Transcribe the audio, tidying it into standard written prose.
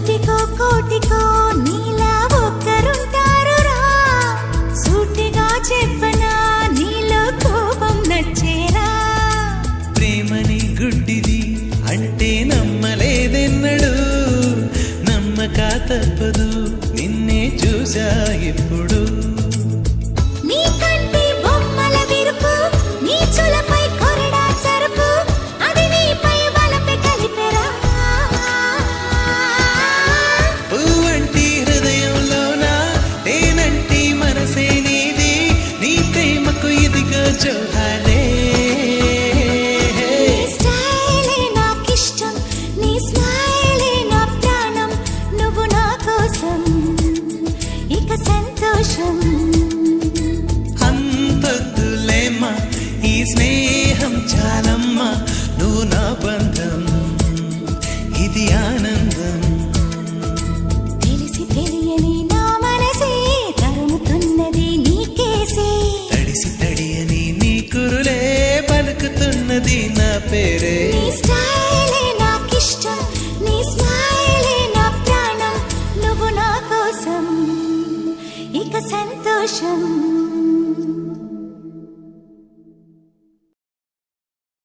నూటికో కోటికో నీలా ఒక్కరుంటారురా, సూటిగా చెప్పనా నీలో కోపం నచ్చేరా. ప్రేమని గుడ్డిది అంటే నమ్మలేదెన్నడు, నమ్మక తప్పదు నిన్నే చూసా ఇప్పుడు. నీ కంటి బొమ్మల విరుపు, నీ చులపై కొరడా సరుపు, అది నీపై వలపే కలిపెరా. పువ్వంటి హృదయంలోన తేనంటి మనసే నీది, నీ ప్రేమకు ఇదిగో జోహారే. నీ స్టైలే నాకిష్టం, నీ స్మైలే నా ప్రాణం, నువ్వు నా కోసం ఇక సంతోషం. అంతొద్దులేమ్మా ఈ స్నేహం చాలమ్మా, నువ్వు నా బంధం ఇది ఆనందం. తెలిసి తెలియని నా మనసే తరుముతున్నది నీకేసే, తడిసి తడియని నీ కురులే పలుకుతున్నది నా పేరే. నీ స్టైలే నాకిష్టం, నీ స్మైలే నా ప్రాణం, నువ్వు నా కోసం ఇక సంతోషం.